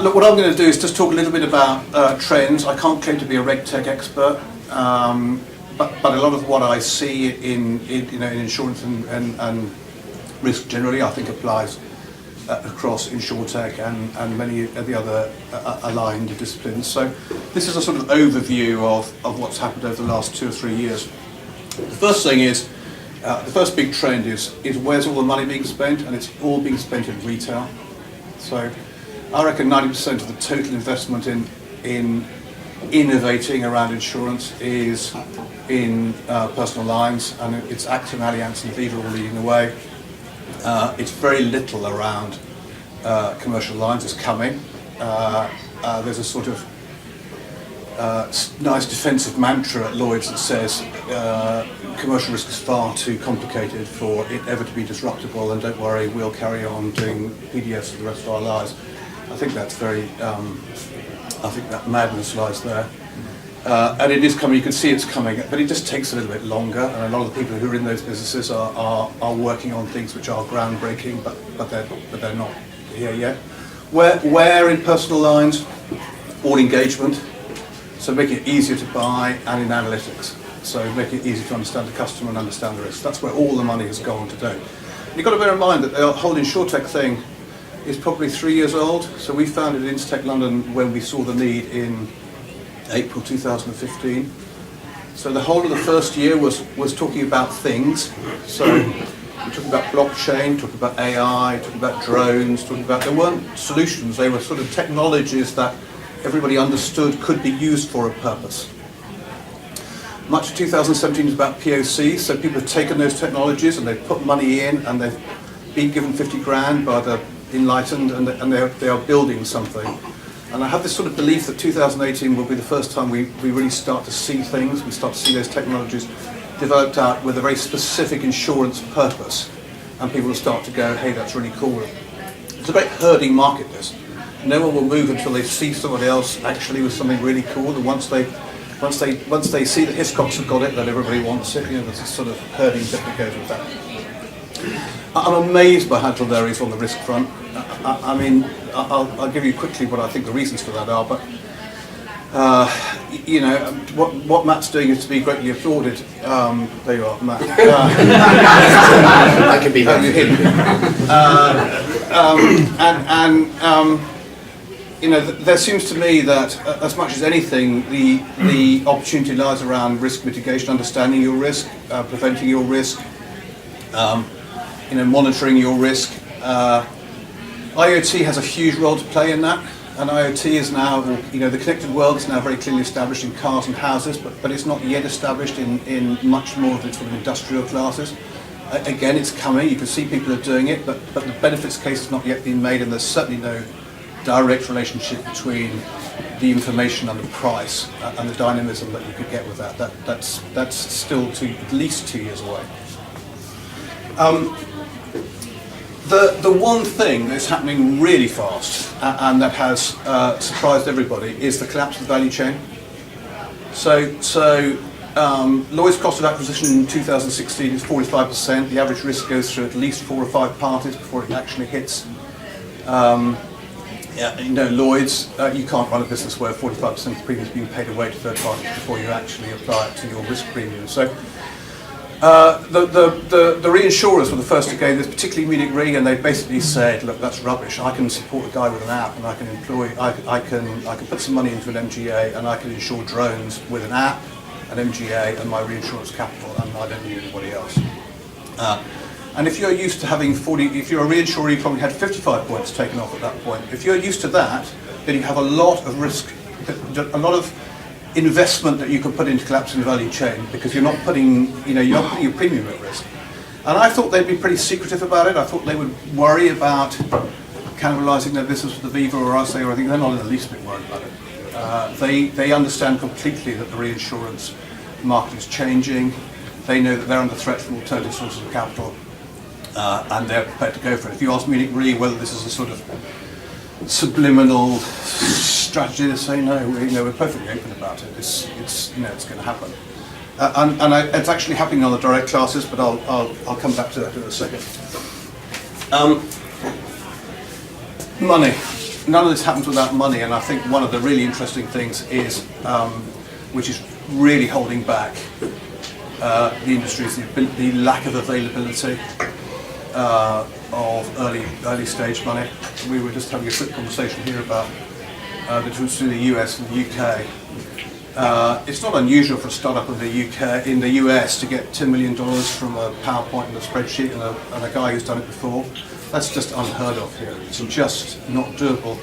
Look, what I'm going to do is just talk a little bit about trends. I can't claim to be a RegTech expert, but a lot of what I see in insurance and risk generally, I think applies across InsurTech and many of the other aligned disciplines. So this is a sort of overview of what's happened over the last 2 or 3 years. The first thing is, the first big trend is where's all the money being spent, and it's all being spent in retail. So I reckon 90% of the total investment in innovating around insurance is in personal lines, and it's AXA and Allianz and Aviva all leading the way. It's very little around commercial lines. It's coming. There's a sort of nice defensive mantra at Lloyd's that says commercial risk is far too complicated for it ever to be disruptable, and don't worry, we'll carry on doing PDFs for the rest of our lives. I think that's very, I think that madness lies there. And it is coming, you can see it's coming, but it just takes a little bit longer, and a lot of the people who are in those businesses are working on things which are groundbreaking, but they're not here yet. Where in personal lines? All engagement, so making it easier to buy, and in analytics, so making it easier to understand the customer and understand the risk. That's where all the money has gone to do. And you've got to bear in mind that the whole InsurTech thing is probably 3 years old. So we founded InsurTech London when we saw the need in April 2015. So the whole of the first year was talking about things. So we're talking about blockchain, talking about AI, talking about drones, there weren't solutions, they were sort of technologies that everybody understood could be used for a purpose. Much of 2017 is about POCs, so people have taken those technologies and they've put money in, and they've been given 50 grand by the enlightened, and they are building something. And I have this sort of belief that 2018 will be the first time we really start to see things, we start to see those technologies developed out with a very specific insurance purpose, and people will start to go, hey, that's really cool. It's a great herding market, this. No one will move until they see somebody else actually with something really cool, and once they see that Hiscox have got it, that everybody wants it, there's a sort of herding bit that goes with that. I'm amazed by how little there is on the risk front. I mean, I'll give you quickly what I think the reasons for that are, but what Matt's doing is to be greatly applauded. There you are, Matt. I can be there seems to me that as much as anything, the opportunity lies around risk mitigation, understanding your risk, preventing your risk, monitoring your risk. IoT has a huge role to play in that, and IoT is now, the connected world is now very clearly established in cars and houses, but it's not yet established in much more of the sort of industrial classes. Again, it's coming, you can see people are doing it, but the benefits case has not yet been made, and there's certainly no direct relationship between the information and the price and the dynamism that you could get with that. That's still at least 2 years away. The one thing that's happening really fast and that has surprised everybody is the collapse of the value chain. So Lloyd's cost of acquisition in 2016 is 45%. The average risk goes through at least 4 or 5 parties before it actually hits. Lloyd's, you can't run a business where 45% of the premium is being paid away to third parties before you actually apply it to your risk premium. So the reinsurers were the first to go this, particularly Munich Re, and they basically said, look, that's rubbish. I can support a guy with an app, and I can put some money into an MGA, and I can insure drones with an app, an MGA, and my reinsurance capital, and I don't need anybody else. And if you're used to having if you're a reinsurer, you probably had 55 points taken off at that point. If you're used to that, then you have a lot of risk, a lot of investment that you can put into collapsing the value chain, because you're not putting your premium at risk. And I thought they'd be pretty secretive about it. I thought they would worry about cannibalising their business with Aviva or us, or I think they're not in the least bit worried about it. They understand completely that the reinsurance market is changing. They know that they're under threat from alternative sources of capital, and they're prepared to go for it. If you ask Munich Re whether this is a sort of subliminal strategy, to say no, we're perfectly open about it. It's going to happen, and it's actually happening on the direct classes. But I'll come back to that in a second. Money. none of this happens without money, and I think one of the really interesting things is, which is really holding back the industry, is the lack of availability of early stage money. We were just having a quick conversation here about the difference between the US and the UK. It's not unusual for a startup in the US to get $10 million from a PowerPoint and a spreadsheet and a guy who's done it before. That's just unheard of here. It's just not doable.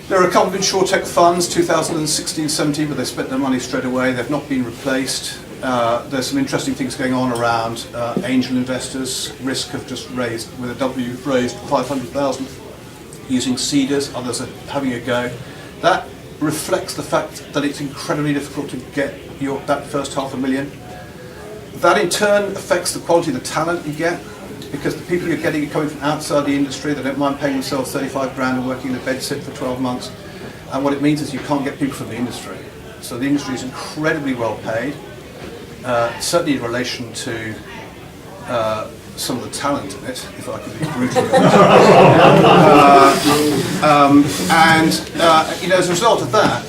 There are a couple of InsurTech funds, 2016-17, but they spent their money straight away. They've not been replaced. There's some interesting things going on around angel investors. Risk have just raised, with a W, raised 500,000 using seeders. Others are having a go. That reflects the fact that it's incredibly difficult to get that first $500,000. That in turn affects the quality of the talent you get, because the people you're getting are coming from outside the industry. They don't mind paying themselves 35 grand and working in a bed sit for 12 months. And what it means is you can't get people from the industry. So the industry is incredibly well paid, certainly in relation to some of the talent in it, if I could be brutal. As a result of that,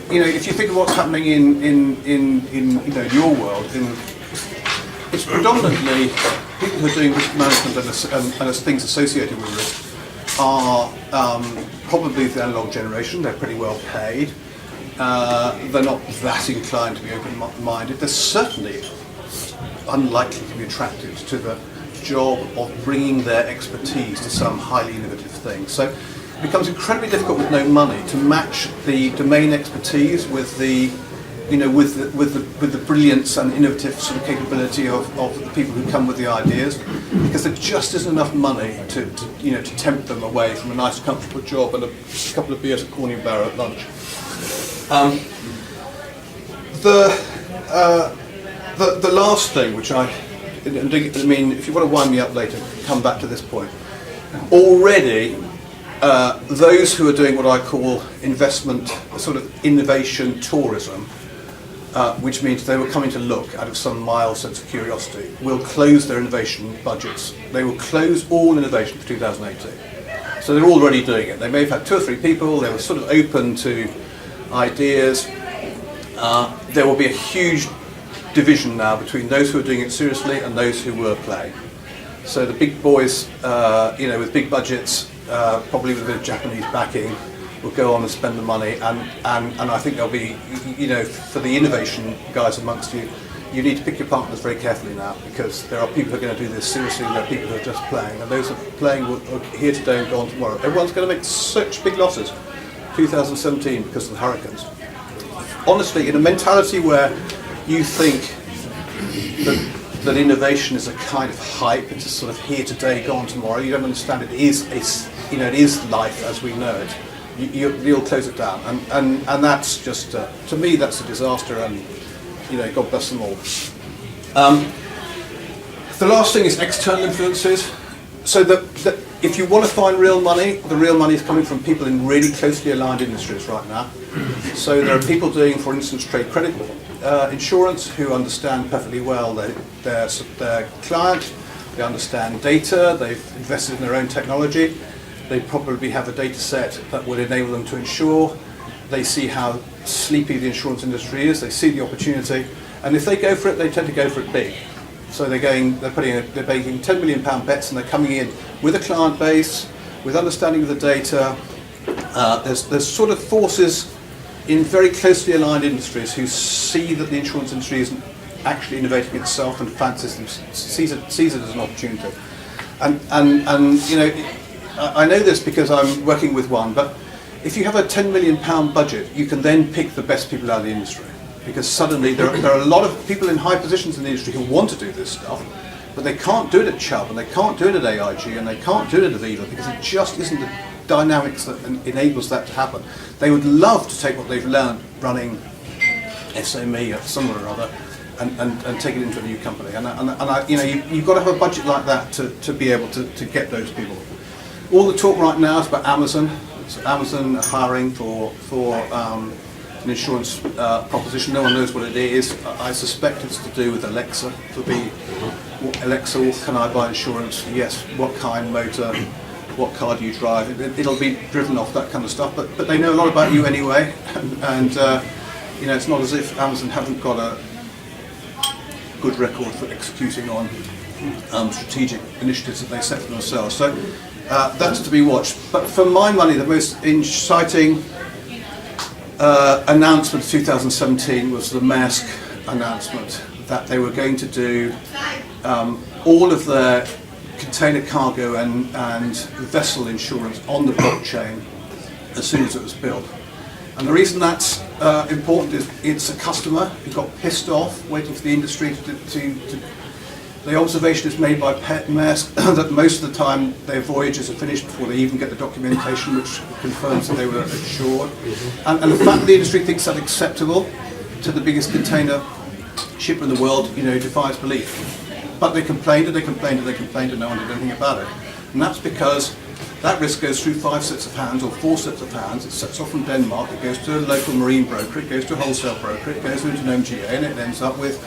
if you think of what's happening in your world, it's predominantly people who are doing risk management and things associated with risk are probably the analog generation. They're pretty well paid. They're not that inclined to be open-minded. They're certainly unlikely to be attracted to the job of bringing their expertise to some highly innovative thing. So it becomes incredibly difficult with no money to match the domain expertise with the with the brilliance and innovative sort of capability of the people who come with the ideas, because there just isn't enough money to tempt them away from a nice comfortable job and a couple of beers at Corny Barrow at lunch. The last thing, which I mean, if you want to wind me up later, come back to this point. Already, those who are doing what I call investment, sort of innovation tourism, which means they were coming to look out of some mild sense of curiosity, will close their innovation budgets. They will close all innovation for 2018. So they're already doing it. They may have had 2 or 3 people, they were sort of open to ideas. There will be a huge division now between those who are doing it seriously and those who were playing. So the big boys, with big budgets, probably with a bit of Japanese backing, will go on and spend the money, and I think there'll be, for the innovation guys amongst you, you need to pick your partners very carefully now, because there are people who are going to do this seriously and there are people who are just playing, and those who are playing are here today and gone tomorrow. Everyone's going to make such big losses 2017 because of the hurricanes. Honestly, in a mentality where you think that innovation is a kind of hype, it's a sort of here today, gone tomorrow, you don't understand it is life as we know it. You'll close it down, and that's just to me that's a disaster, and God bless them all. The last thing is external influences. So that if you want to find real money, the real money is coming from people in really closely aligned industries right now. So there are people doing, for instance, trade credit insurance who understand perfectly well their client. They understand data. They've invested in their own technology. They probably have a data set that would enable them to insure. They see how sleepy the insurance industry is. They see the opportunity, and if they go for it, they tend to go for it big. So they're making £10 million bets, and they're coming in with a client base, with understanding of the data. There's sort of forces in very closely aligned industries who see that the insurance industry isn't actually innovating itself and sees it as an opportunity. And I know this because I'm working with one, but if you have a £10 million budget, you can then pick the best people out of the industry, because suddenly there are a lot of people in high positions in the industry who want to do this stuff, but they can't do it at Chubb, and they can't do it at AIG, and they can't do it at Aviva, because it just isn't the dynamics that enables that to happen. They would love to take what they've learned running SME somewhere or other and take it into a new company, you've got to have a budget like that to be able to get those people. All the talk right now is about Amazon. So Amazon hiring for an insurance proposition. No one knows what it is. I suspect it's to do with Alexa. It'll be, Alexa, can I buy insurance? Yes. What kind? Motor. what car do you drive. It'll be driven off that kind of stuff, but they know a lot about you anyway, and you know, it's not as if Amazon haven't got a good record for executing on strategic initiatives that they set for themselves. So that's to be watched. But for my money, the most exciting announcement of 2017 was the Maersk announcement that they were going to do all of their container cargo and vessel insurance on the blockchain as soon as it was built. And the reason that's important is it's a customer who got pissed off waiting for the industry to the observation is made by Maersk that most of the time their voyages are finished before they even get the documentation which confirms that they were insured. And the fact that the industry thinks that acceptable to the biggest container shipper in the world, you know, defies belief. But they complained and they complained and they complained and no one did anything about it. And that's because that risk goes through 5 sets of hands or 4 sets of hands. It sets off from Denmark, it goes to a local marine broker, it goes to a wholesale broker, it goes into an MGA, and it ends up with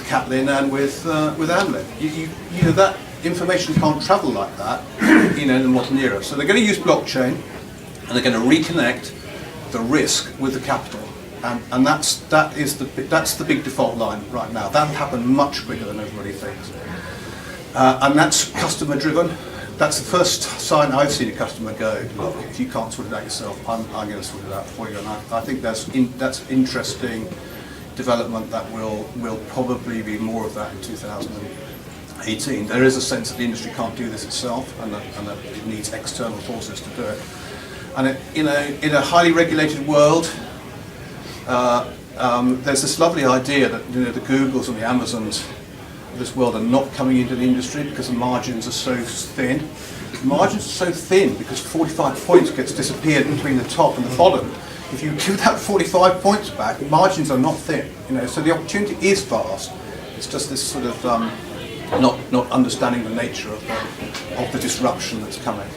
Catlin and with Amlin. You know, that information can't travel like that, you know, in the modern era. So they're going to use blockchain, and they're going to reconnect the risk with the capital, and that's the big default line right now. That'll happen much quicker than everybody thinks, and that's customer driven. That's the first sign I've seen a customer go, look, if you can't sort it out yourself, I'm going to sort it out for you. And I think that's interesting development that will probably be more of that in 2018. There is a sense that the industry can't do this itself, and that it needs external forces to do it. And in a highly regulated world, there's this lovely idea that, you know, the Googles and the Amazons of this world are not coming into the industry because the margins are so thin. The margins are so thin because 45 points gets disappeared between the top and the bottom. If you give that 45 points back, margins are not thin, you know, so the opportunity is vast. It's just this sort of not understanding the nature of the disruption that's coming.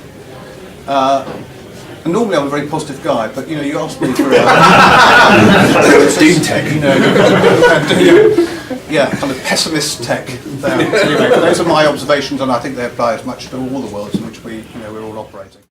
And normally I'm a very positive guy, but you know, you asked me for Doom tech, you know, yeah, kind of pessimist tech. Anyway, those are my observations, and I think they apply as much to all the worlds in which we're all operating.